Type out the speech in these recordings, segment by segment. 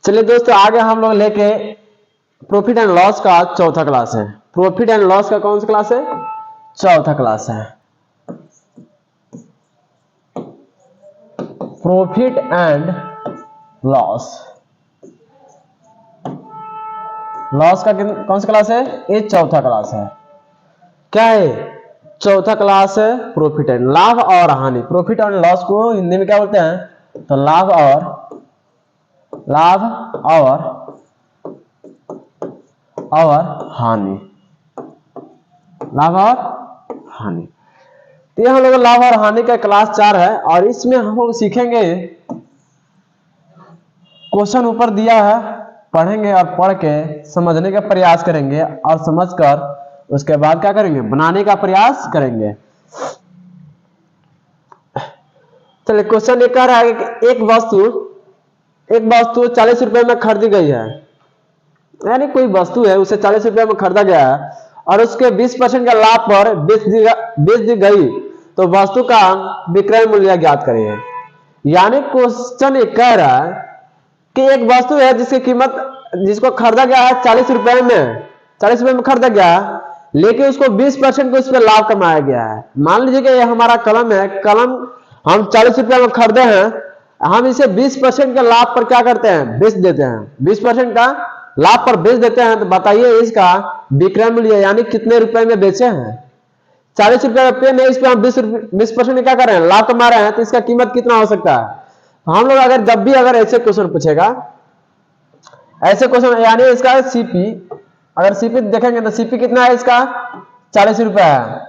चलिए दोस्तों, आगे हम लोग लेके प्रॉफिट एंड लॉस का चौथा क्लास है। प्रॉफिट एंड लॉस का कौन सा क्लास है? चौथा क्लास है। प्रॉफिट एंड लॉस, लॉस का कौन सा क्लास है? ये चौथा क्लास है। क्या है? चौथा क्लास है प्रॉफिट एंड, लाभ और हानि। प्रॉफिट एंड लॉस को हिंदी में क्या बोलते हैं? तो लाभ और हानि, लाभ और हानि। तो ये हम लोग लाभ और हानि का क्लास 4 है, और इसमें हम लोग सीखेंगे, क्वेश्चन ऊपर दिया है, पढ़ेंगे और पढ़ के समझने का प्रयास करेंगे, और समझकर उसके बाद क्या करेंगे? बनाने का प्रयास करेंगे। चलिए, क्वेश्चन ये कह रहा है कि एक वस्तु 40 रुपए में खरीदी गई है, यानी कोई वस्तु है उसे 40 रुपए में खरीदा गया है, और उसके 20% का लाभ पर बेच दी गई, तो वस्तु का विक्रय मूल्य ज्ञात करिए। यानी क्वेश्चन ये कह रहा है कि एक वस्तु है जिसकी कीमत, जिसको खरीदा गया है 40 रुपए में, 40 रुपए में खरीदा गया, लेकिन उसको 20% को इस पर लाभ कमाया गया है। मान लीजिए कि ये हमारा कलम है, कलम हम 40 रुपए में खरीदे हैं, हम इसे 20% के लाभ पर क्या करते हैं? बेच देते हैं। 20% का लाभ पर बेच देते हैं, तो बताइए इसका विक्रय मूल्य यानी कितने रुपए में बेचे हैं? 40 रुपए का पेन है, इस पे हम 20% क्या कर रहे हैं? लाभ कमा रहे हैं, तो इसका कीमत कितना हो सकता है? हम लोग अगर जब भी अगर ऐसे क्वेश्चन पूछेगा, ऐसे क्वेश्चन, यानी इसका सीपी, अगर सीपी देखेंगे तो सीपी कितना है इसका? 40 रुपए है,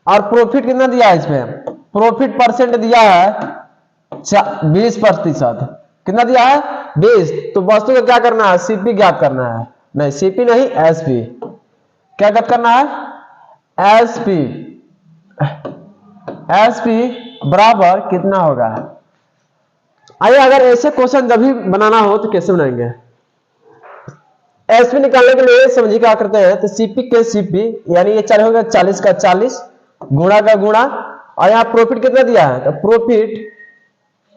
और प्रॉफिट कितना दिया है इसमें? प्रॉफिट परसेंट दिया है 20%। कितना दिया है? 20। तो वस्तु को क्या करना है? सीपी ज्ञात करना है। नहीं, सीपी नहीं, एसपी। क्या ज्ञात करना है? एसपी। एसपी बराबर कितना होगा? आइए, अगर ऐसे क्वेश्चन जब भी बनाना हो तो कैसे बनाएंगे? एसपी निकालने के लिए समझिए क्या करते हैं, तो सीपी के सीपी, यानी ये 4 होगा 40 का 40 गुणा का गुणा, और यहाँ प्रॉफिट कितना दिया है? तो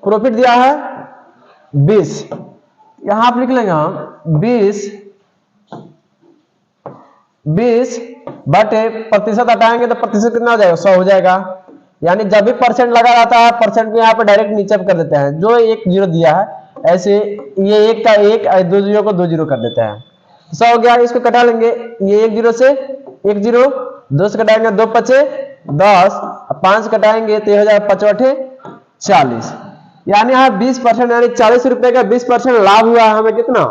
प्रॉफिट दिया है 20। यहां आप लिख लेंगे हम 20 बटे प्रतिशत हटाएंगे तो प्रतिशत कितना हो जाएगा? 100 हो जाएगा। यानी जब भी परसेंट लगा रहता है, परसेंट को यहाँ पे डायरेक्ट नीचे कर देते हैं, जो एक जीरो दिया है, ऐसे ये एक का एक, 2 जीरो को 2 जीरो कर देते हैं। 100 हो गया। इसको कटा लेंगे, ये 1 जीरो से 1 जीरो, 2 से कटाएंगे 2 पचे 10, 5 कटाएंगे तो हो जाएगा 5 अठे 40। यानी यहाँ 20%, यानी 40 रुपए का 20% लाभ हुआ है हमें। कितना?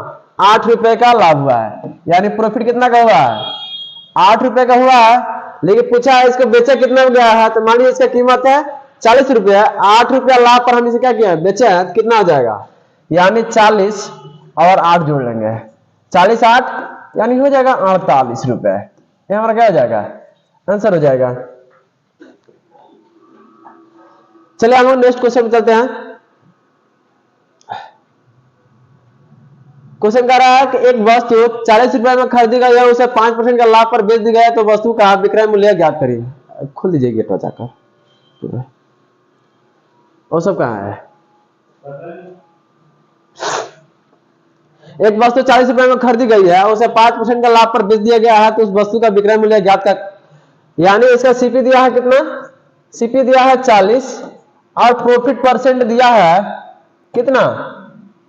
8 रुपए का लाभ हुआ है। यानी प्रॉफिट कितना का हुआ है? 8 रुपए का हुआ है। लेकिन पूछा है इसको बेचा कितना में गया है, तो मान लीजिए इसका कीमत है 40 रुपया, 8 रुपया लाभ पर हम इसे क्या किया? बेचे हैं, तो कितना हो जाएगा? यानी 40 और 8 जोड़ लेंगे, 40 8 यानी हो जाएगा 48 रुपए। ये हमारा क्या हो जाएगा? आंसर हो जाएगा। चलिए हम लोग नेक्स्ट क्वेश्चन में चलते हैं। क्वेश्चन कह रहा है कि एक वस्तु 40 रुपए में खरीदी गई है, उसे 5% का लाभ पर बेच दी गई है, तो वस्तु का विक्रय मूल्य ज्ञात करिए। खोल लीजिए गेट जाकर। वो सब कहाँ है? एक वस्तु 40 रुपए में खरीदी गई है, उसे 5% का लाभ पर बेच दिया गया है, तो उस वस्तु का विक्रय मूल्य ज्ञात कर। यानी इसका सीपी दिया है कितना? सीपी दिया है 40, और प्रॉफिट परसेंट दिया है कितना?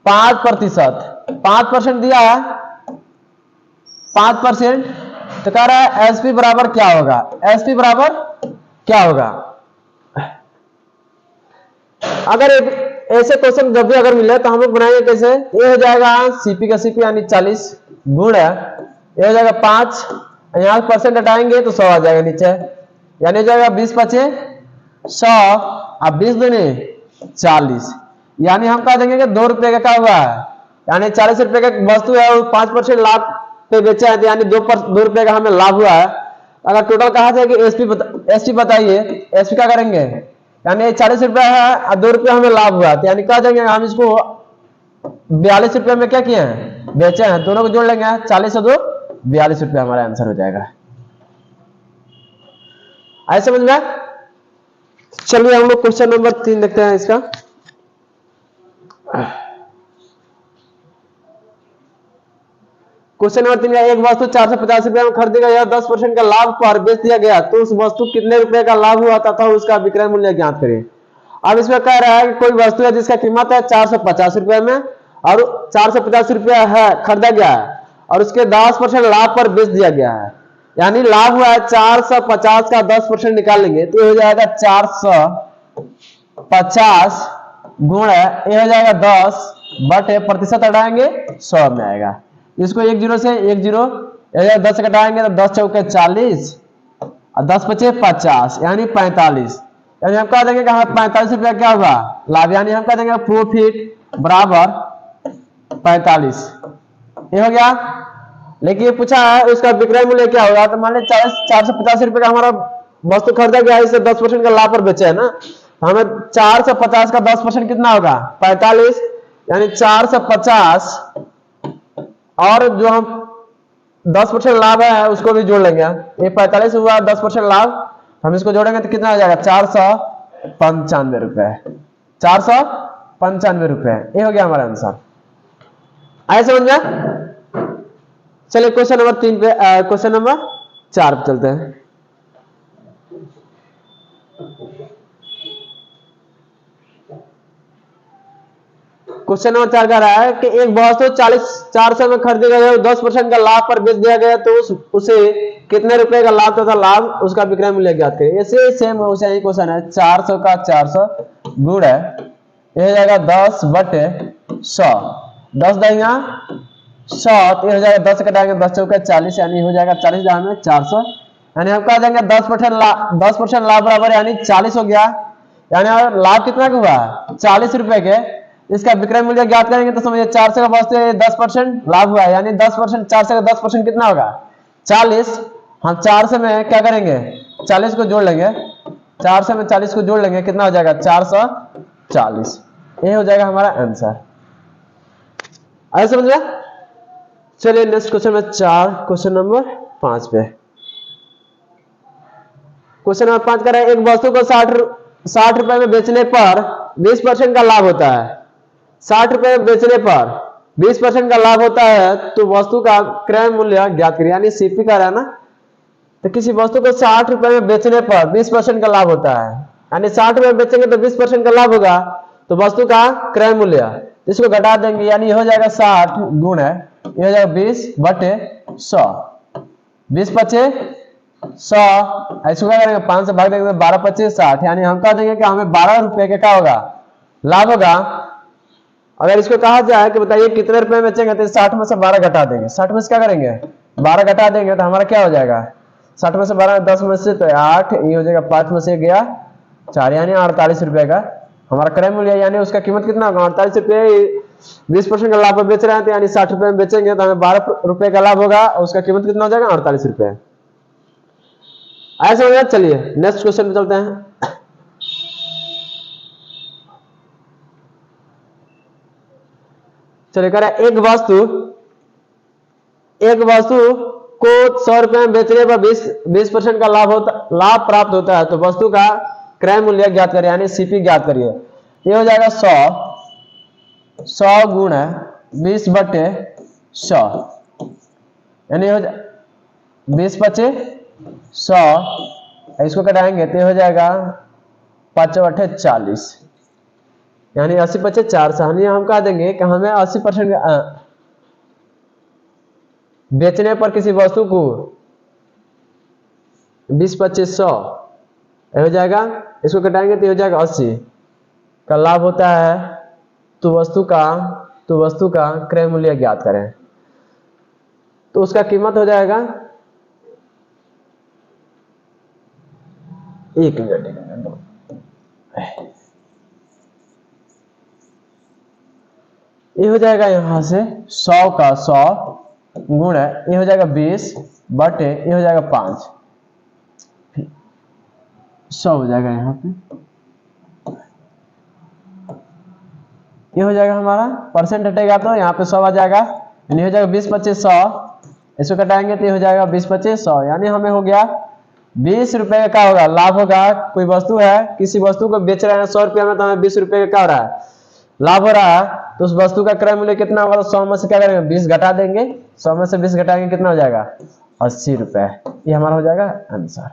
5%। 5% दिया है, 5%। तो कह रहा है एसपी बराबर क्या होगा? एसपी बराबर क्या होगा? अगर ऐसे क्वेश्चन जब भी अगर मिले तो हम लोग बनाएंगे कैसे? ये हो जाएगा सीपी का सीपी यानी 40 गुण है, ये हो जाएगा 5, यहां परसेंट हटाएंगे तो 100 आ जाएगा नीचे, यानी हो जाएगा 20 पचे 100, अब 20 दूनी 40। यानी हम कह देंगे कि 2 रुपए का क्या हुआ है? यानी 40 रुपए का वस्तु है और 5% लाभ पे बेचा है, तो यानी 2 रुपए का हमें लाभ हुआ है। अगर टोटल कहा जाए कि एसपी बताइए, एसपी क्या करेंगे? यानी 40 रुपया है और 2 रुपया हमें लाभ हुआ, तो यानी क्या देंगे हम इसको 42 रुपये में क्या किए हैं? बेचे हैं। दोनों को जोड़ लेंगे, 40 और 2 42 रुपया हमारा आंसर हो जाएगा। आए समझ में? चलिए हम लोग क्वेश्चन नंबर 3 देखते हैं इसका। क्वेश्चन नंबर 3 का एक वस्तु 450 रुपए में खरीदी गई और 10% का लाभ पर बेच दिया गया तो उस वस्तु कितने रुपए का लाभ हुआ तथा उसका विक्रय मूल्य ज्ञात करें। अब इसमें कह रहा है कि कोई वस्तु है जिसका कीमत है 450 रुपए में और 450 रुपया है खरीदा गया है और उसके 10% लाभ पर बेच दिया गया है, यानी लाभ हुआ है 450 का 10% निकालेंगे तो ये हो जाएगा 450 गुण ये हो जाएगा 10 बटे प्रतिशत हटाएंगे 100 में आएगा। इसको 1 0 से 1 0 10 से घटाएंगे तो 10 चौके 40 और 10 बचे 50 यानी 45, यानी हम कह देंगे कि हमें 45 रुपया क्या होगा लाभ, यानी हम कह देंगे प्रॉफिट बराबर 45। ये हो गया। लेकिन ये पूछा है उसका विक्रय मूल्य क्या होगा, तो मान लीजिए 450 रुपए का हमारा वस्तु खरीदा गया है, इससे 10% का लाभ पर बेचे है ना, तो हमें 450 का 10% कितना होगा 45, यानी 450 और जो हम 10% लाभ है उसको भी जोड़ लेंगे। ये 45 हुआ 10% लाभ, हम इसको जोड़ेंगे तो कितना हो जाएगा 495 रुपए, 495 रुपए। ये हो गया हमारा आंसर। आए समझ में? चलिए क्वेश्चन नंबर 3 पे क्वेश्चन नंबर 4 पे चलते हैं। क्वेश्चन नंबर 4 कह रहा है कि एक वस्तु 400 में खरीदी गई है, 10% का लाभ पर बेच दिया गया तो उसे कितने रुपए का लाभ तथा लाभ उसका विक्रय मूल्य ज्ञात करें। ऐसे सेम वैसे ही क्वेश्चन है, 400 का 400 गुण है ये हो जाएगा 10 बटे 100, 10 देंगे 100 तो हो जाएगा 10 कटाएंगे 10 चौके 40, यानी हो जाएगा 40 में 400, यानी हम कह देंगे 10% लाभ बराबर यानी 40 हो गया, यानी लाभ कितना का हुआ 40 रुपए के। इसका विक्रय मूल्य ज्ञात करेंगे तो समझिए 400 का वस्तु 10% लाभ हुआ है, यानी 10% 400 का 10% कितना होगा 40। हम 400 में क्या करेंगे 40 को जोड़ लेंगे, 400 में 40 को जोड़ लेंगे कितना हो जाएगा 440। ये हो जाएगा हमारा आंसर। आइए समझ गया। चलिए नेक्स्ट क्वेश्चन में 4 क्वेश्चन नंबर 5 पे। क्वेश्चन नंबर 5 कर रहा है एक वस्तु को 60 रुपए में बेचने पर 20% का लाभ होता है, 60 रुपए में बेचने पर 20% का लाभ होता है तो वस्तु का क्रय मूल्य ज्ञात करिए, यानी सीपी का रहा ना, तो किसी वस्तु को 60 रुपए में बेचने पर 20% का लाभ होता है, यानी 60 रुपए में बेचेंगे तो 20% का लाभ होगा तो वस्तु का क्रय मूल्य इसको घटा देंगे, यानी हो जाएगा 60 गुण है ये हो जाएगा 20 बटे 100, 20 बचे 100, इसको क्या करेंगे 5 से भाग देंगे 12 25 60, यानी हम कह देंगे कि हमें 12 रुपए का क्या होगा लाभ होगा। अगर इसको कहा जाए कि बताइए कितने रुपए में बेचेंगे तो 60 में से 12 घटा देंगे, 60 में से क्या करेंगे 12 घटा देंगे तो हमारा क्या हो जाएगा 60 में से 12 10 में से तो 8, ये हो जाएगा 5 में से गया 4, यानी 48 रुपए का हमारा क्रय मूल्य, यानी उसका कीमत कितना होगा 48 रुपए। 20% का लाभ पर बेच रहे हैं तो यानी 60 रुपए में बेचेंगे तो हमें 12 रुपए का लाभ होगा और उसका कीमत कितना हो जाएगा 48 रुपए। ऐसे हो गया। चलिए नेक्स्ट क्वेश्चन पे चलते हैं। चलिए कह रहा है एक वस्तु को 100 रुपए में बेचने पर 20% का लाभ प्राप्त होता है तो वस्तु का क्रय मूल्य ज्ञात करिए, यानी सीपी ज्ञात करिए। ये हो जाएगा 100 गुण है 20 बटे 100, यानी हो 20 बचे 100, इसको कटाएंगे तो हो जाएगा 5 बटे 40, यानी 80 बचे 400, यानी हम कह देंगे कि हमें 80% बेचने पर किसी वस्तु को 20 25 100 हो जाएगा, इसको कटाएंगे तो हो जाएगा 80 का लाभ होता है तो वस्तु का क्रय मूल्य ज्ञात करें, तो उसका कीमत हो जाएगा 1 मिनट ये हो जाएगा यहां से 100 का 100 गुण है ये हो जाएगा 20 बटे ये हो जाएगा 5, 100 हो जाएगा यहाँ पे, ये हो जाएगा हमारा परसेंट हटेगा तो यहाँ पे 100 आ जाएगा, यानी हो जाएगा 20 25 100, इसको कटाएंगे तो ये हो जाएगा 20 25 100, यानी हमें हो गया 20 रुपए का होगा लाभ होगा। कोई वस्तु है किसी वस्तु को बेच रहे हैं 100 रुपये में तो हमें 20 रुपए का क्या हो रहा है लाभ हो रहा है तो उस वस्तु का क्रय मूल्य कितना होगा, तो 100 में से क्या करेंगे 20 घटा देंगे, 100 में से 20 घटाएंगे कितना हो जाएगा 80 रुपए। ये हमारा हो जाएगा आंसर।